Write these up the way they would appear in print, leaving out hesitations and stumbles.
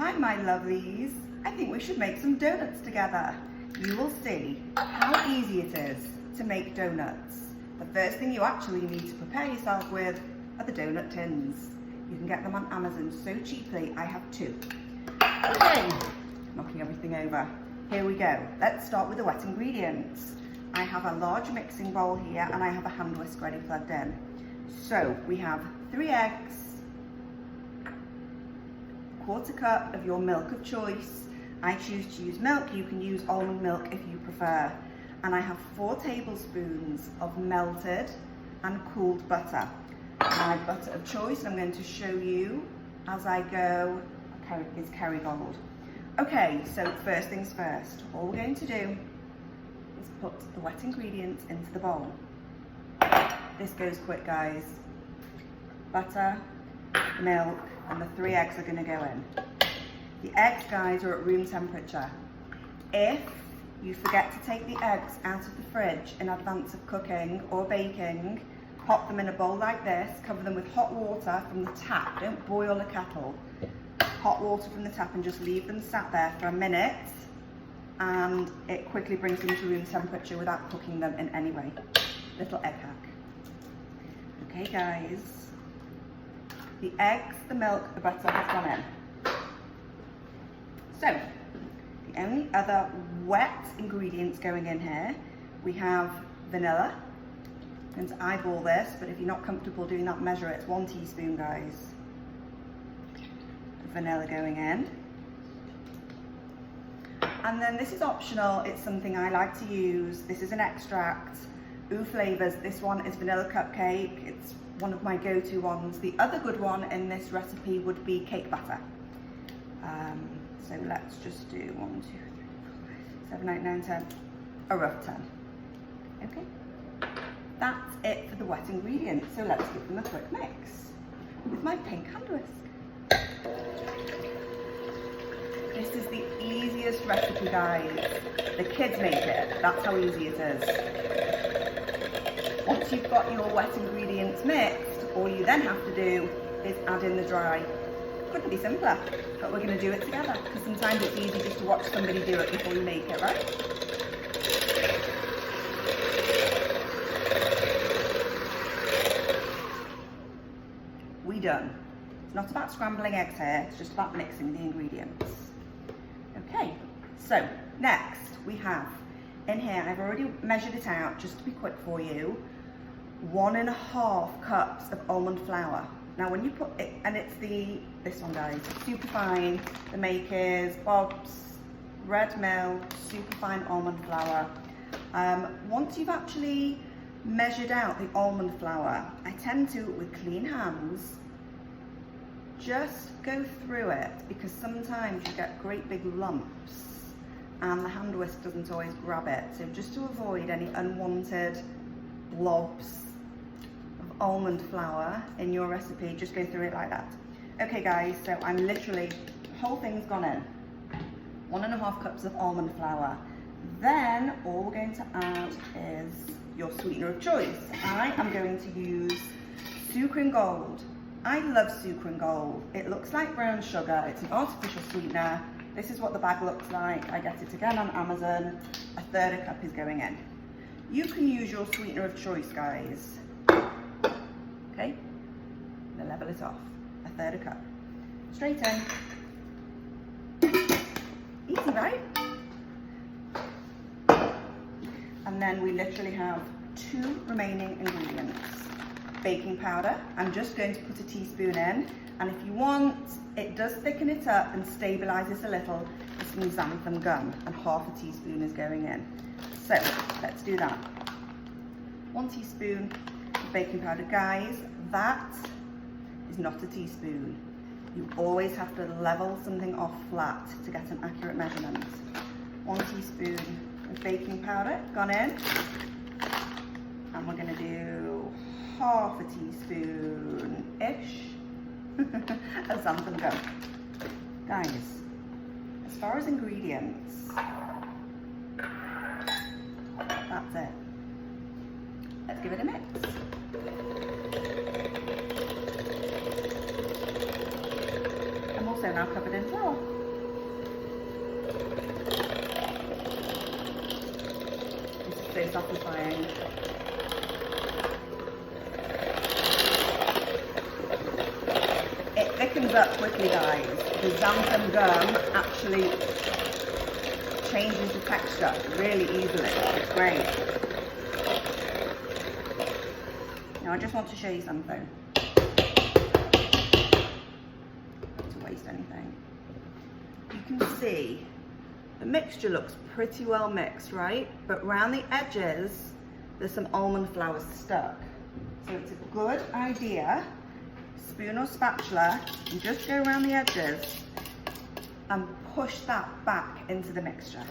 Hi my lovelies, I think we should make some donuts together. You will see how easy it is to make donuts. The first thing you actually need to prepare yourself with are the donut tins. You can get them on Amazon so cheaply. I have 2. Okay, knocking everything over. Here we go. Let's start with the wet ingredients. I have a large mixing bowl here and I have a hand whisk ready plugged in. So we have 3 eggs, 1/4 cup of your milk of choice. I choose to use milk, you can use almond milk if you prefer. And I have 4 tablespoons of melted and cooled butter. My butter of choice, I'm going to show you as I go, is Kerrygold. Okay, so first things first, all we're going to do is put the wet ingredients into the bowl. This goes quick, guys. Butter, milk, and the 3 eggs are going to go in. The eggs, guys, are at room temperature. If you forget to take the eggs out of the fridge in advance of cooking or baking, pop them in a bowl like this, cover them with hot water from the tap. Don't boil a kettle. Hot water from the tap and just leave them sat there for a minute, and it quickly brings them to room temperature without cooking them in any way. Little egg hack. Okay, guys. The eggs, the milk, the butter has gone in. So, the only other wet ingredients going in here, we have vanilla. I'm going to eyeball this, but if you're not comfortable doing that, measure it. It's 1 teaspoon, guys. Vanilla going in. And then this is optional. It's something I like to use. This is an extract. Ooh flavors. This one is vanilla cupcake. It's one of my go-to ones. The other good one in this recipe would be cake batter. So let's just do 1, 2, 3, 4, 5, 7, 8, 9, 10. A rough 10. Okay. That's it for the wet ingredients. So let's give them a quick mix with my pink hand whisk. This is the easiest recipe, guys. The kids make it. That's how easy it is. Once you've got your wet ingredients mixed, all you then have to do is add in the dry. Couldn't be simpler, but we're going to do it together because sometimes it's easy just to watch somebody do it before you make it, right? We done. It's not about scrambling eggs here, it's just about mixing the ingredients. Okay, so next we have in here, I've already measured it out just to be quick for you, 1.5 cups of almond flour. Now when you put it, and it's this one, guys, super fine, the makers, Bob's, red mill, super fine almond flour. Once you've actually measured out the almond flour, I tend to, with clean hands, just go through it because sometimes you get great big lumps and the hand whisk doesn't always grab it. So just to avoid any unwanted blobs of almond flour in your recipe, just go through it like that. Okay guys, so I'm literally, the whole thing's gone in. 1.5 cups of almond flour. Then all we're going to add is your sweetener of choice. I am going to use Sucre-N-Gold. I love Sucre-N-Gold. It looks like brown sugar. It's an artificial sweetener. This is what the bag looks like. I get it again on Amazon. 1/3 cup is going in. You can use your sweetener of choice, guys. Okay? Now level it off. 1/3 cup. Straight in. Easy, right? And then we literally have 2 remaining ingredients. Baking powder. I'm just going to put a teaspoon in, and if you want, it does thicken it up and stabilize it a little with some xanthan gum, and 1/2 teaspoon is going in. So let's do that. 1 teaspoon of baking powder, guys. That is not a teaspoon. You always have to level something off flat to get an accurate measurement. 1 teaspoon of baking powder gone in, and we're going to do 1/2 teaspoon-ish of xanthan gum. Guys, as far as ingredients, that's it. Let's give it a mix. I'm also now covered in flour. This is so satisfying. It thickens up quickly, guys. The xanthan gum actually changes the texture really easily. It's great. Now I just want to show you something. Not to waste anything. You can see the mixture looks pretty well mixed, right? But around the edges, there's some almond flours stuck. So it's a good idea, spoon or spatula, and just go around the edges and push that back into the mixture.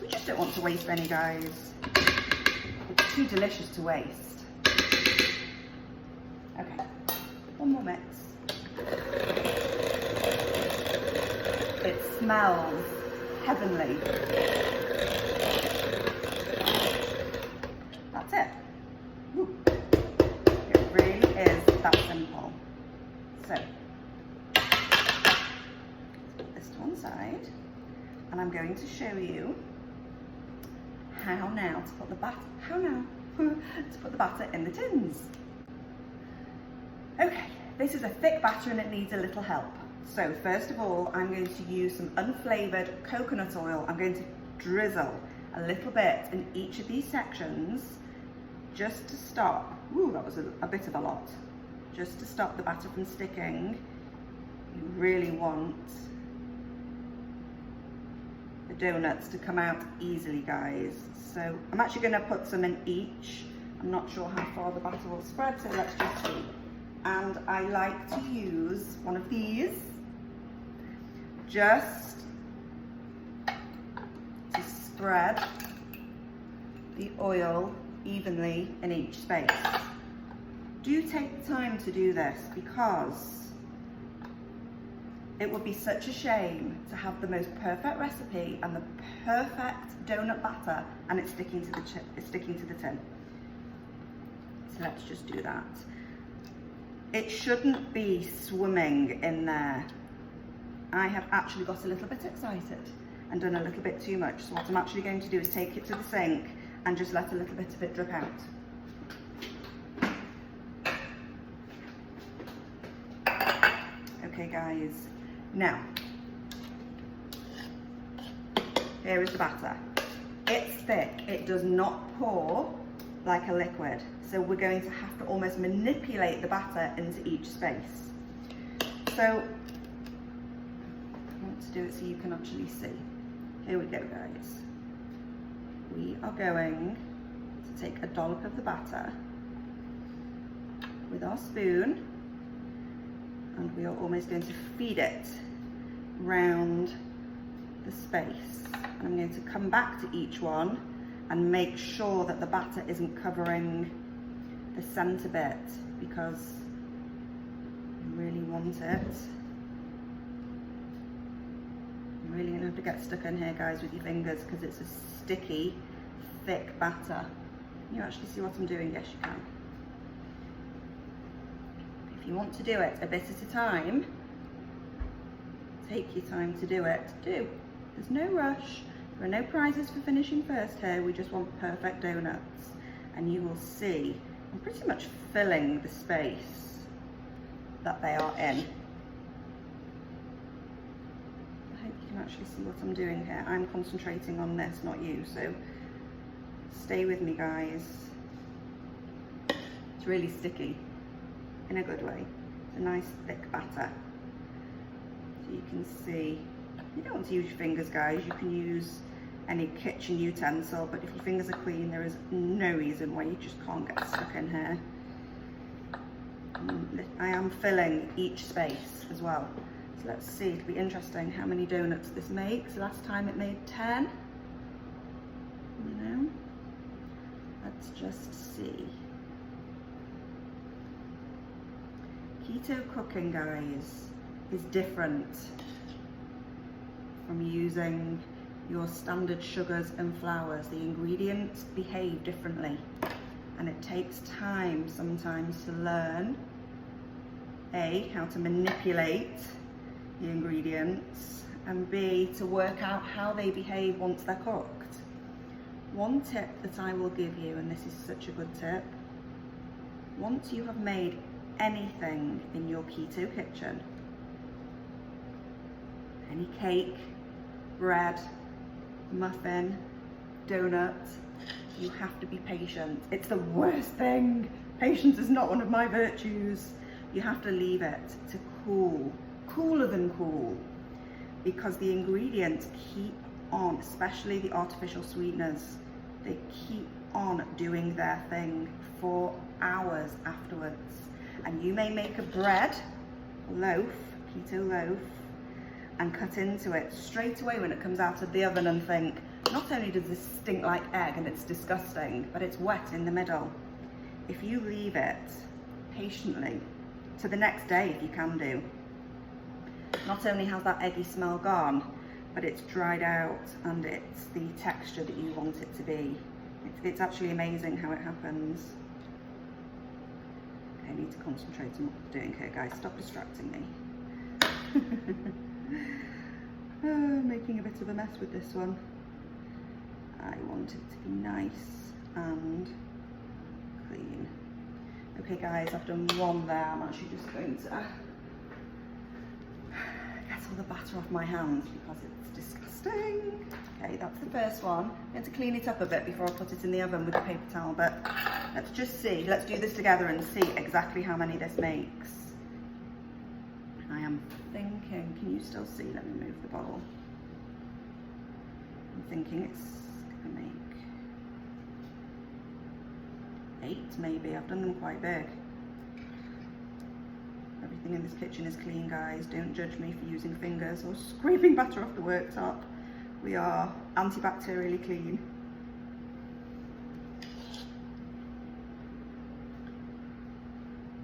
We just don't want to waste any, guys. It's too delicious to waste. Okay, one more mix. It smells heavenly. That's it. Ooh. It really is that simple. So, put this to one side, and I'm going to show you how now to put the batter. To put the batter in the tins. Okay, this is a thick batter and it needs a little help. So first of all, I'm going to use some unflavoured coconut oil. I'm going to drizzle a little bit in each of these sections just to stop. Ooh, that was a bit of a lot. Just to stop the batter from sticking. You really want the donuts to come out easily, guys. So I'm actually going to put some in each. I'm not sure how far the batter will spread, so let's just see. And I like to use one of these just to spread the oil evenly in each space. Do take the time to do this, because it would be such a shame to have the most perfect recipe and the perfect donut batter and it's sticking to the tin. So let's just do that. It shouldn't be swimming in there. I have actually got a little bit excited and done a little bit too much. So what I'm actually going to do is take it to the sink and just let a little bit of it drip out. Okay, guys. Now, here is the batter. It's thick. It does not pour like a liquid. So we're going to have to almost manipulate the batter into each space. So I want to do it so you can actually see. Here we go, guys. We are going to take a dollop of the batter with our spoon, and we are almost going to feed it round the space. And I'm going to come back to each one and make sure that the batter isn't covering the center bit, because you really want it. You're really going to have to get stuck in here, guys, with your fingers, because it's a sticky, thick batter. Can you actually see what I'm doing? Yes, you can. If you want to do it a bit at a time, take your time to do it. There's no rush. There are no prizes for finishing first here. We just want perfect donuts. And you will see I'm pretty much filling the space that they are in. I hope you can actually see what I'm doing here. I'm concentrating on this, not you, so stay with me, guys. It's really sticky in a good way. It's a nice thick batter. So you can see, you don't want to use your fingers, guys. You can use any kitchen utensil, but if your fingers are clean, there is no reason why you just can't get stuck in here. I am filling each space as well. So let's see, it'll be interesting how many donuts this makes. Last time it made 10. You know? Let's just see. Keto cooking, guys, is different from using your standard sugars and flours. The ingredients behave differently, and it takes time sometimes to learn how to manipulate the ingredients, and B, to work out how they behave once they're cooked. One tip that I will give you, and this is such a good tip, once you have made anything in your keto kitchen, any cake, bread, muffin, donut, you have to be patient. It's the worst thing. Patience is not one of my virtues. You have to leave it to cool, cooler than cool, because the ingredients keep on, especially the artificial sweeteners, they keep on doing their thing for hours afterwards. And you may make a bread loaf, keto loaf, and cut into it straight away when it comes out of the oven and think, not only does this stink like egg and it's disgusting, but it's wet in the middle. If you leave it patiently to the next day, if you can do, not only has that eggy smell gone, but it's dried out and it's the texture that you want it to be. It's actually amazing how it happens. Okay, I need to concentrate on what I'm doing here, guys. Stop distracting me. Making a bit of a mess with this one. I want it to be nice and clean. Okay guys, I've done one there. I'm actually just going to get all the batter off my hands because it's disgusting. Okay, that's the first one. I'm going to clean it up a bit before I put it in the oven with a paper towel, but let's just see. Let's do this together and see exactly how many this makes. I am thinking, can you still see? Let me move the bowl. I'm thinking it's going to make 8 maybe. I've done them quite big. Everything in this kitchen is clean, guys. Don't judge me for using fingers or scraping batter off the worktop. We are antibacterially clean.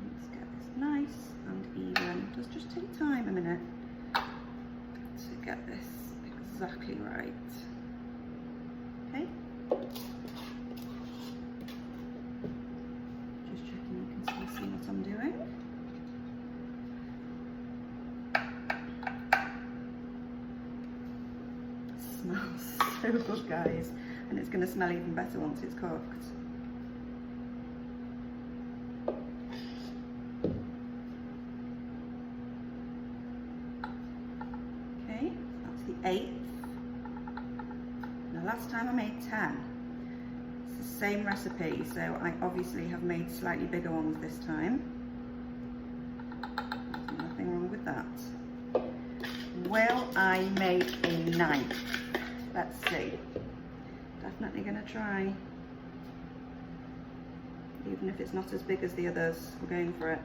Let's get this nice and even. It does just take time a minute to get this exactly right. Okay. Just checking you can still see what I'm doing. Smells so good, guys, and it's going to smell even better once it's cooked. Okay, that's the 8th. Now last time I made 10. It's the same recipe, so I obviously have made slightly bigger ones this time. There's nothing wrong with that. Will I make a 9th? Let's see. Definitely going to try. Even if it's not as big as the others, we're going for it.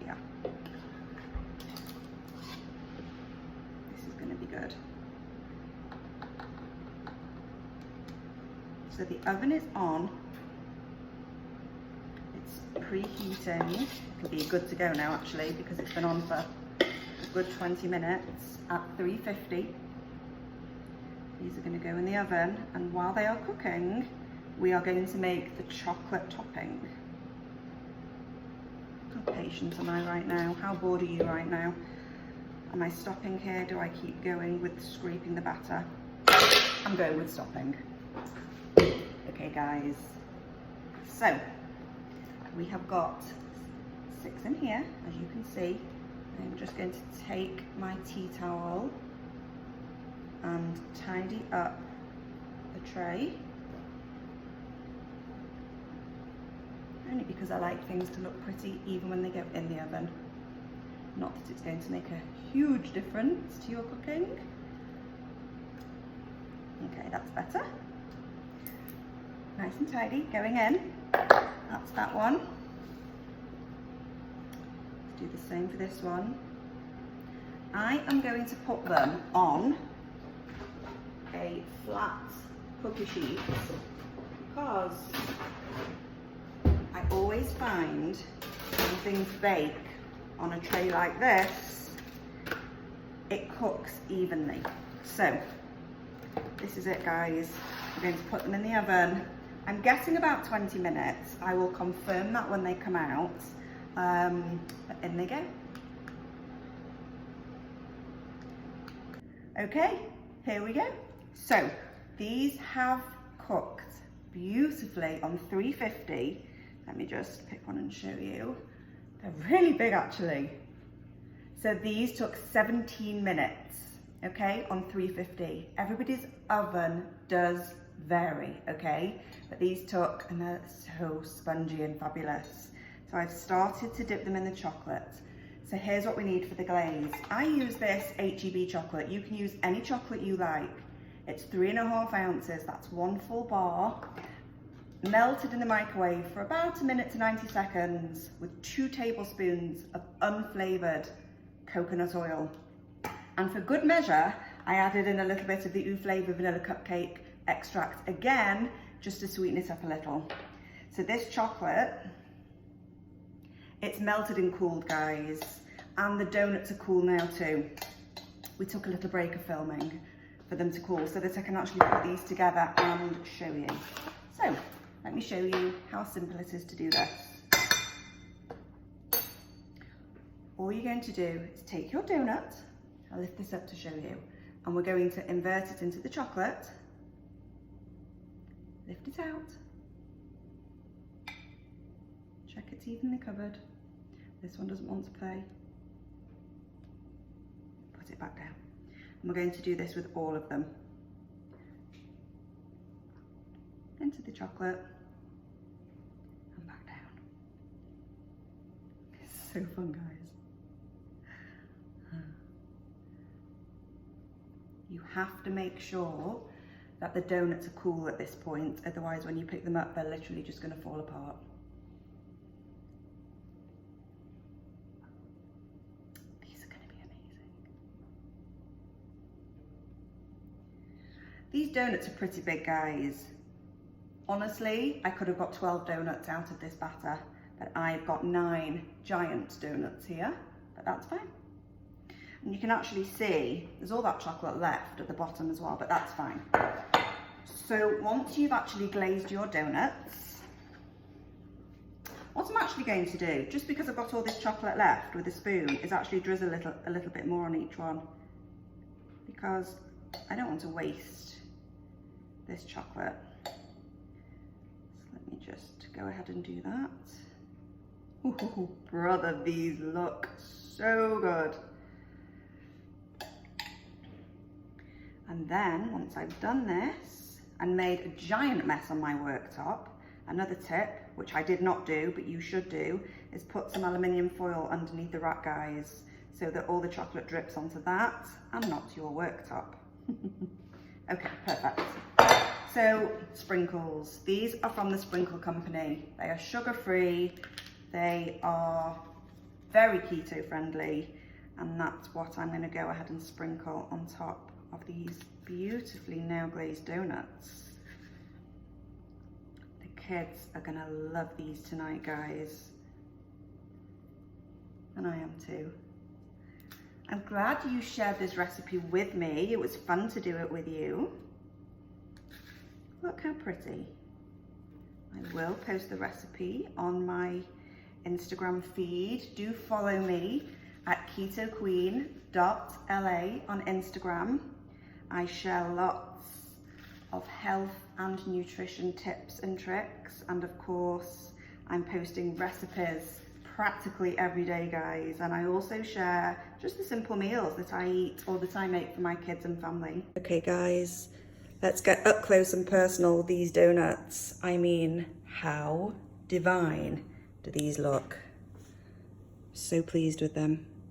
Yeah. This is going to be good. So the oven is on. It's preheating. It'll be good to go now actually because it's been on for a good 20 minutes at 350. These are going to go in the oven, and while they are cooking, we are going to make the chocolate topping. How patient am I right now? How bored are you right now? Am I stopping here? Do I keep going with scraping the batter? I'm going with stopping. Okay guys, so we have got 6 in here, as you can see. I'm just going to take my tea towel and tidy up the tray. Only because I like things to look pretty even when they go in the oven. Not that it's going to make a huge difference to your cooking. Okay, that's better. Nice and tidy, going in. That's that one. Do the same for this one. I am going to put them on a flat cookie sheet because I always find when things bake on a tray like this, it cooks evenly. So this is it, guys. I'm going to put them in the oven. I'm guessing about 20 minutes. I will confirm that when they come out. But in they go. Okay, here we go. So these have cooked beautifully on 350. Let me just pick one and show you. They're really big actually. So these took 17 minutes, okay, on 350. Everybody's oven does vary, okay? But these took, and they're so spongy and fabulous. So I've started to dip them in the chocolate. So here's what we need for the glaze. I use this HEB chocolate. You can use any chocolate you like. It's 3.5 ounces, that's 1 full bar, melted in the microwave for about 1 minute to 90 seconds with 2 tablespoons of unflavored coconut oil. And for good measure, I added in a little bit of the Ooh Flavor vanilla cupcake extract, again, just to sweeten it up a little. So this chocolate, it's melted and cooled, guys, and the donuts are cool now too. We took a little break of filming for them to cool so that I can actually put these together and show you. So let me show you how simple it is to do this. All you're going to do is take your donut, I'll lift this up to show you, and we're going to invert it into the chocolate, lift it out, check it's evenly covered. This one doesn't want to play. Put it back down. And we're going to do this with all of them. Into the chocolate and back down. It's so fun, guys. You have to make sure that the donuts are cool at this point, otherwise when you pick them up, they're literally just going to fall apart. These are going to be amazing. These donuts are pretty big, guys. Honestly, I could have got 12 donuts out of this batter, but I've got 9 giant donuts here, but that's fine. And you can actually see there's all that chocolate left at the bottom as well, but that's fine. So once you've actually glazed your donuts, what I'm actually going to do, just because I've got all this chocolate left with a spoon, is actually drizzle a little bit more on each one, because I don't want to waste this chocolate. So let me just go ahead and do that. Ooh, brother, these look so good. And then, once I've done this and made a giant mess on my worktop, another tip, which I did not do, but you should do, is put some aluminium foil underneath the rack, guys, so that all the chocolate drips onto that and not your worktop. Okay, perfect. So, sprinkles. These are from the Sprinkle Company. They are sugar-free, they are very keto friendly, and that's what I'm gonna go ahead and sprinkle on top of these beautifully now glazed donuts. The kids are gonna love these tonight, guys. And I am too. I'm glad you shared this recipe with me. It was fun to do it with you. Look how pretty. I will post the recipe on my Instagram feed. Do follow me at ketoqueen.la on Instagram. I share lots of health and nutrition tips and tricks, and of course I'm posting recipes practically every day, guys, and I also share just the simple meals that I eat or that I make for my kids and family. Okay guys, let's get up close and personal with these donuts. I mean, how divine do these look? So pleased with them.